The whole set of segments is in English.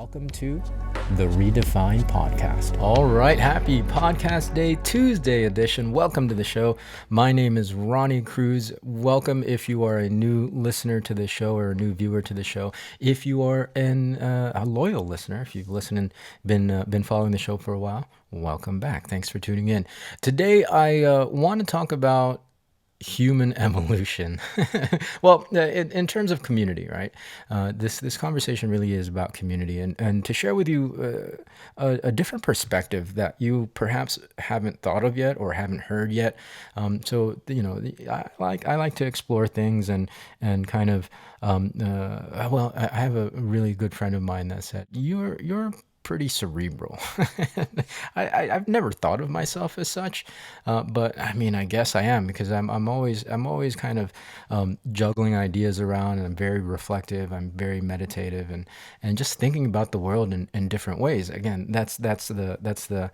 Welcome to the ReDEFINE Podcast. All right, happy Podcast Day, Tuesday edition. Welcome to the show. My name is Ronnie Cruz. Welcome if you are a new listener to the show or a new viewer to the show. If you are a loyal listener, if you've listened and been following the show for a while, welcome back. Thanks for tuning in. Today, I want to talk about human evolution. Well, in terms of community, right? This conversation really is about community, and to share with you a different perspective that you perhaps haven't thought of yet or haven't heard yet. So I like to explore things and kind of I have a really good friend of mine that said you're pretty cerebral. I've never thought of myself as such, but I mean, I guess I am because I'm always kind of juggling ideas around, and I'm very reflective. I'm very meditative, and just thinking about the world in different ways. Again, that's the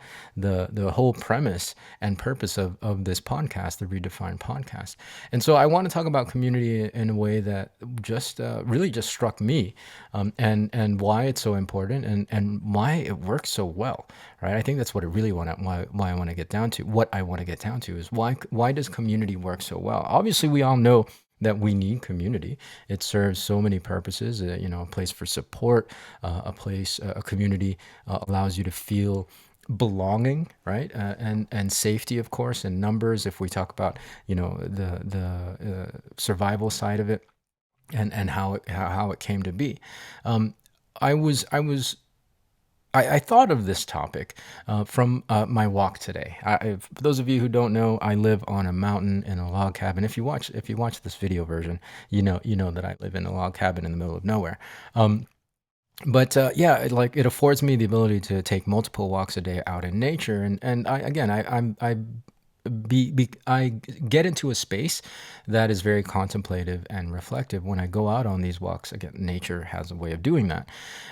whole premise and purpose of this podcast, the ReDEFINE Podcast. And so I want to talk about community in a way that just really just struck me, and why it's so important, and why it works so well, right? I think that's what I really why I want to get down to. What I want to get down to is why does community work so well? Obviously, we all know that we need community. It serves so many purposes. A place for support, a community allows you to feel belonging, right? And safety, of course, and numbers. If we talk about the survival side of it, and how it came to be. I thought of this topic from my walk today. For those of you who don't know, I live on a mountain in a log cabin. If you watch this video version, you know that I live in a log cabin in the middle of nowhere. But it affords me the ability to take multiple walks a day out in nature, and I get into a space that is very contemplative and reflective when I go out on these walks. Again, nature has a way of doing that.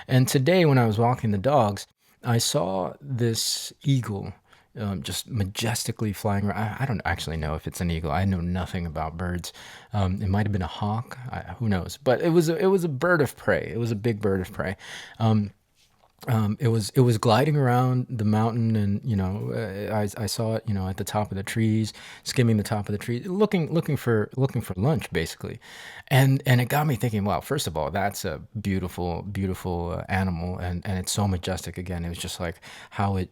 And today, when I was walking the dogs, I saw this eagle just majestically flying around. I don't actually know if it's an eagle. I know nothing about birds. It might have been a hawk. Who knows? But it was a bird of prey. It was a big bird of prey. It was gliding around the mountain, and I saw it at the top of the trees, skimming the top of the trees, looking for lunch basically, and it got me thinking. Wow, first of all, that's a beautiful animal, and it's so majestic. Again, it was just like how it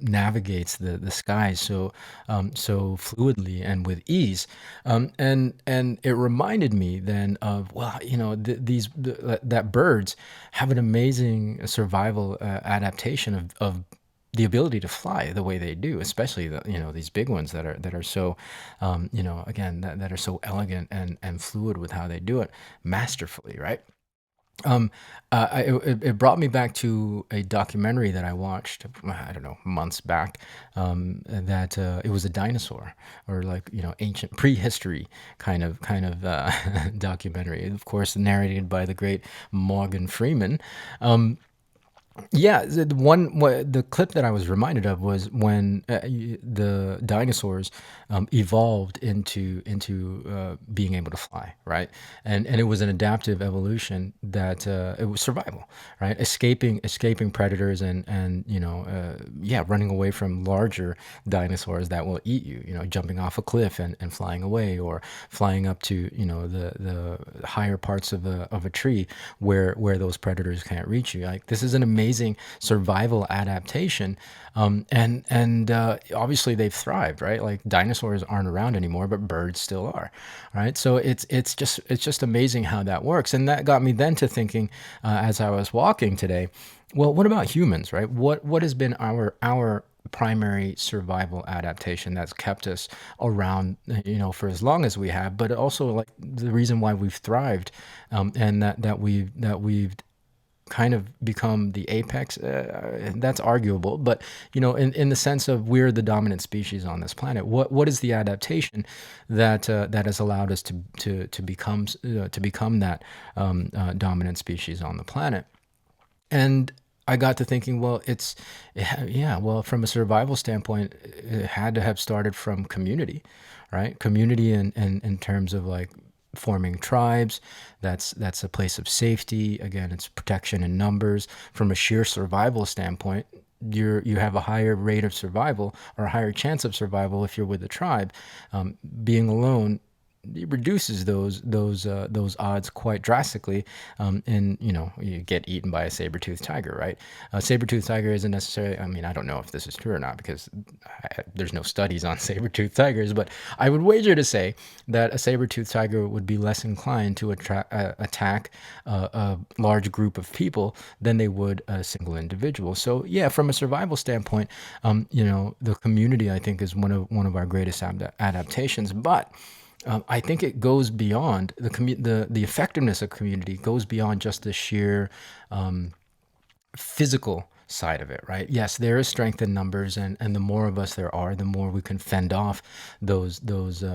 navigates the skies so fluidly and with ease, and it reminded me then of that birds have an amazing survival adaptation of the ability to fly the way they do, especially these big ones that are so that are so elegant and fluid with how they do it masterfully, right? It brought me back to a documentary that I watched, I don't know, months back, that it was a dinosaur, or ancient prehistory kind of documentary, of course narrated by the great Morgan Freeman. The clip that I was reminded of was when the dinosaurs evolved into being able to fly, right? And it was an adaptive evolution that it was survival, right? Escaping predators and running away from larger dinosaurs that will eat you. Jumping off a cliff and flying away, or flying up to the higher parts of a tree where those predators can't reach you. Like, this is an amazing survival adaptation, and obviously they've thrived, right? Like, dinosaurs aren't around anymore, but birds still are, right? So it's just amazing how that works, and that got me then to thinking, as I was walking today, well, what about humans, right? What has been our primary survival adaptation that's kept us around, for as long as we have, but also like the reason why we've thrived, and that we've kind of become the apex. That's arguable, but in the sense of we're the dominant species on this planet. What is the adaptation that has allowed us to become that dominant species on the planet? And I got to thinking, well, from a survival standpoint, it had to have started from community, right? Community in terms of like forming tribes. That's a place of safety. Again, it's protection in numbers. From a sheer survival standpoint, you have a higher rate of survival or a higher chance of survival if you're with a tribe. Being alone, it reduces those odds quite drastically. And you get eaten by a saber-toothed tiger, right? A saber-toothed tiger isn't necessarily, I mean, I don't know if this is true or not because there's no studies on saber-toothed tigers, but I would wager to say that a saber-toothed tiger would be less inclined to attack a large group of people than they would a single individual. So yeah, from a survival standpoint, the community, I think, is one of our greatest adaptations. But I think it goes beyond the effectiveness of community goes beyond just the sheer physical side of it, right? Yes, there is strength in numbers, and the more of us there are, the more we can fend off those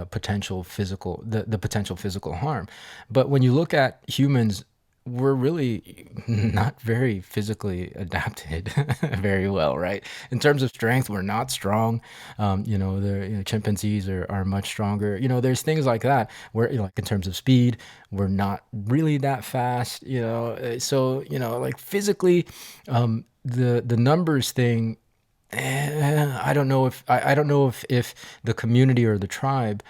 potential physical the potential physical harm. But when you look at humans, we're really not very physically adapted very well, right? In terms of strength, we're not strong. Chimpanzees are much stronger. There's things like that where, like in terms of speed, we're not really that fast. So like physically, the numbers thing. I don't know if the community or the tribe,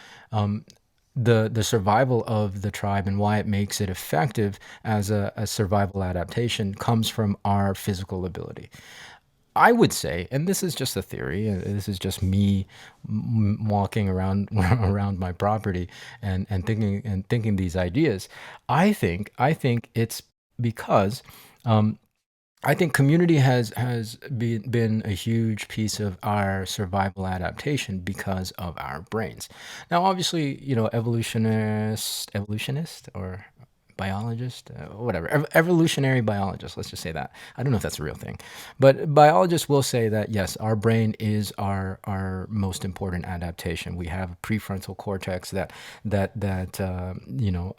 the survival of the tribe and why it makes it effective as a survival adaptation comes from our physical ability. I would say, and this is just a theory, this is just me walking around around my property and thinking these ideas. I think it's because I think community has been a huge piece of our survival adaptation because of our brains. Now, obviously, evolutionist or biologist, whatever, evolutionary biologist. Let's just say that. I don't know if that's a real thing, but biologists will say that yes, our brain is our most important adaptation. We have a prefrontal cortex that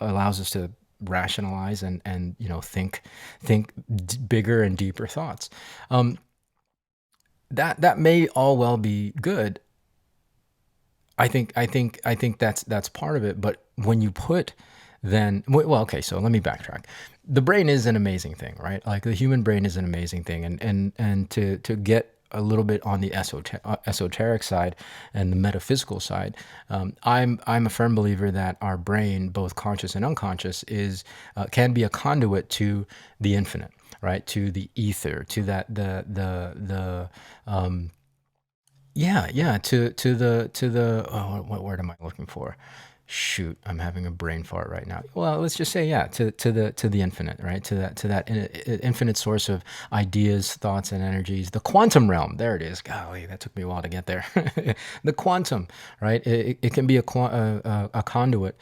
allows us to rationalize and think bigger and deeper thoughts. That may all well be good. I think that's part of it. But when you put then well, okay, so let me backtrack. The brain is an amazing thing, right? Like the human brain is an amazing thing, and to get a little bit on the esoteric side and the metaphysical side, I'm a firm believer that our brain, both conscious and unconscious, is can be a conduit to the infinite, right? To the ether, to that the yeah, to the what word am I looking for? Shoot, I'm having a brain fart right now. Well, let's just say yeah, to the infinite, right? To that infinite source of ideas, thoughts, and energies. The quantum realm. There it is. Golly, that took me a while to get there. The quantum, right? It can be a conduit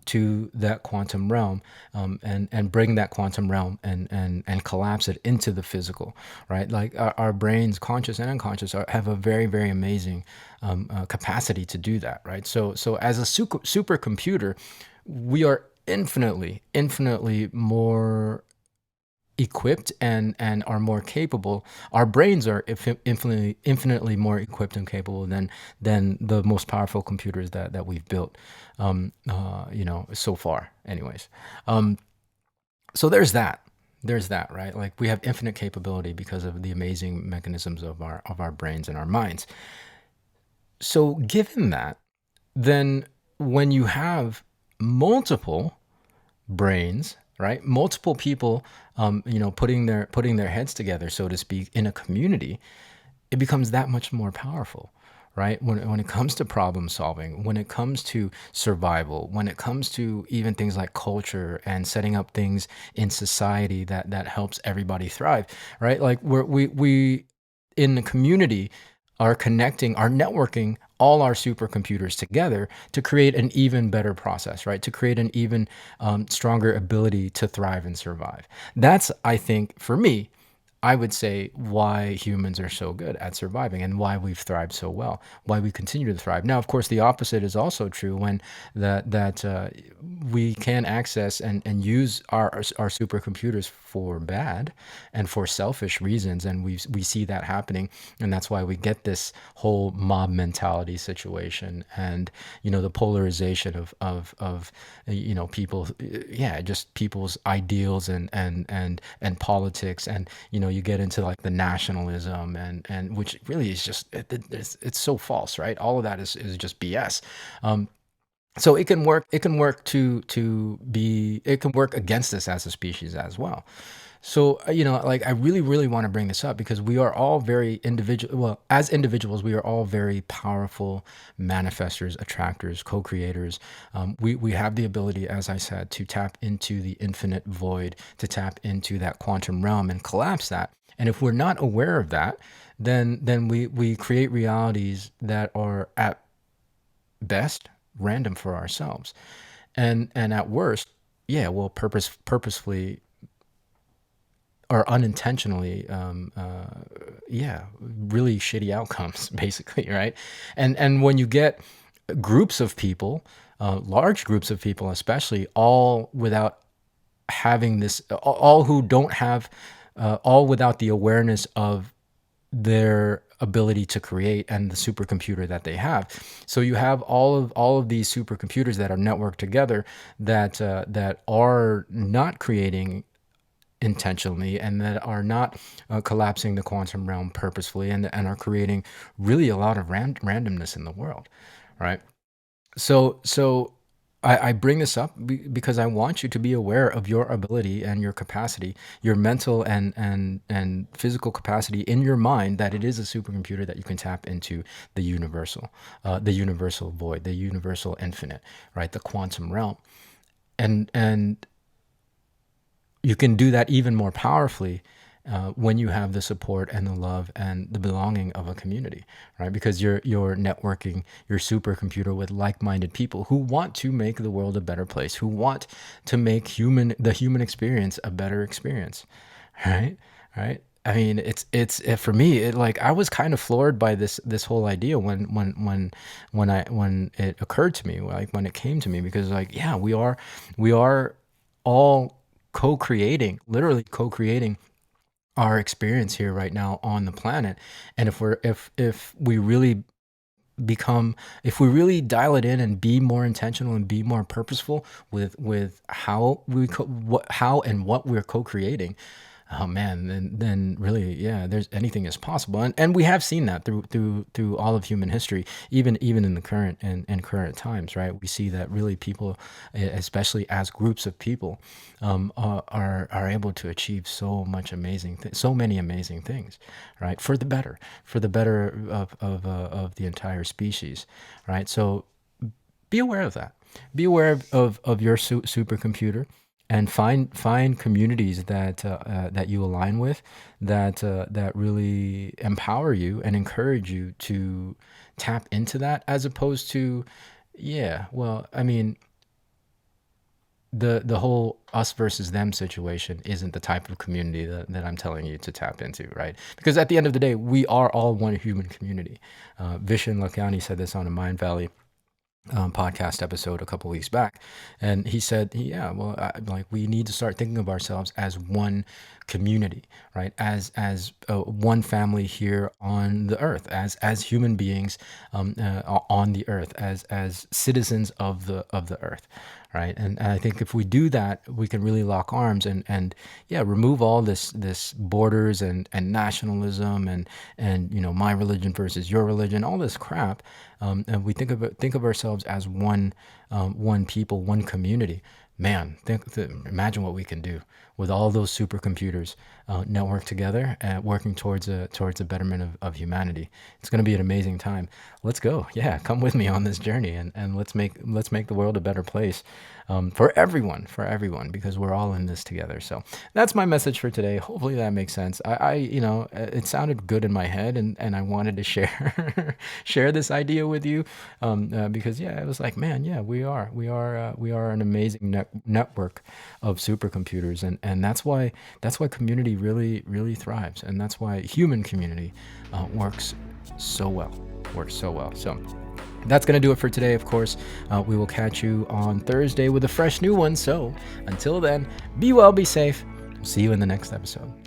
to that quantum realm, and bring that quantum realm and collapse it into the physical, right? Like our brains, conscious and unconscious, have a very, very amazing capacity to do that, right? So as a supercomputer, we are infinitely more equipped and are more capable. Our brains are infinitely more equipped and capable than the most powerful computers that we've built, so far. Anyways, so there's that, right? Like we have infinite capability because of the amazing mechanisms of our brains and our minds. So given that, then when you have multiple brains, right? Multiple people, putting their heads together, so to speak, in a community, it becomes that much more powerful, right? When it comes to problem solving, when it comes to survival, when it comes to even things like culture and setting up things in society that helps everybody thrive, right? Like we in the community are networking all our supercomputers together to create an even better process, right? To create an even stronger ability to thrive and survive. That's, I think, for me, I would say why humans are so good at surviving and why we've thrived so well, why we continue to thrive. Now, of course, the opposite is also true when that we can access and use our supercomputers for bad and for selfish reasons, and we see that happening, and that's why we get this whole mob mentality situation, and the polarization of people, yeah, just people's ideals and politics, and you get into like the nationalism, and which really is just it's so false, right? All of that is just BS. So it can work it can work against us as a species as well. So like, I really want to bring this up because we are all very individual, well, as individuals we are all very powerful manifestors, attractors, co-creators. We have the ability, as I said, to tap into the infinite void, to tap into that quantum realm and collapse that. And if we're not aware of that, then we create realities that are at best random for ourselves, and at worst, yeah, well, purposefully or unintentionally, yeah, really shitty outcomes basically, right? And when you get groups of people, large groups of people especially, all without having this, all who don't have, all without the awareness of their ability to create and the supercomputer that they have. So you have all of these supercomputers that are networked together, that are not creating intentionally, and that are not collapsing the quantum realm purposefully, and are creating really a lot of randomness in the world, right? So I bring this up because I want you to be aware of your ability and your capacity, your mental and physical capacity in your mind, that it is a supercomputer that you can tap into the universal void, the universal infinite, right? The quantum realm. And you can do that even more powerfully when you have the support and the love and the belonging of a community, right? Because you're networking your supercomputer with like-minded people who want to make the world a better place, who want to make the human experience a better experience, right? Right. I mean, for me, like, I was kind of floored by this whole idea when it occurred to me, like when it came to me, because, like, yeah, we are all co-creating, literally co-creating our experience here right now on the planet. And if we really become if we really dial it in and be more intentional and be more purposeful with how and what we're co-creating, oh man, then really, yeah, there's anything is possible. And we have seen that through all of human history, even in the current and current times, right? We see that really people, especially as groups of people, are able to achieve so many amazing things, right? For the better of the entire species, right? So be aware of that. Be aware of your supercomputer, and find communities that you align with, that really empower you and encourage you to tap into that, as opposed to, yeah, well, I mean, the whole us versus them situation isn't the type of community that I'm telling you to tap into, right? Because at the end of the day, we are all one human community. Vishen Lakiani said this on a Mind Valley podcast episode a couple weeks back, and he said, yeah, well, like, we need to start thinking of ourselves as one community, right? As one family here on the earth, as human beings, on the earth, as citizens of the earth, right? And I think if we do that, we can really lock arms and yeah, remove all this borders and nationalism and my religion versus your religion, all this crap, and we think of ourselves as one people, one community. Man, imagine what we can do with all those supercomputers networked together and working towards a betterment of humanity. It's going to be an amazing time. Let's go. Yeah, come with me on this journey, and let's make the world a better place, for everyone, because we're all in this together. So that's my message for today. Hopefully that makes sense. It sounded good in my head, and I wanted to share this idea with you, because yeah, it was like, man, yeah, we are an amazing network of supercomputers, and that's why community really, really thrives. And that's why human community works so well. So that's going to do it for today, of course. We will catch you on Thursday with a fresh new one. So until then, be well, be safe. See you in the next episode.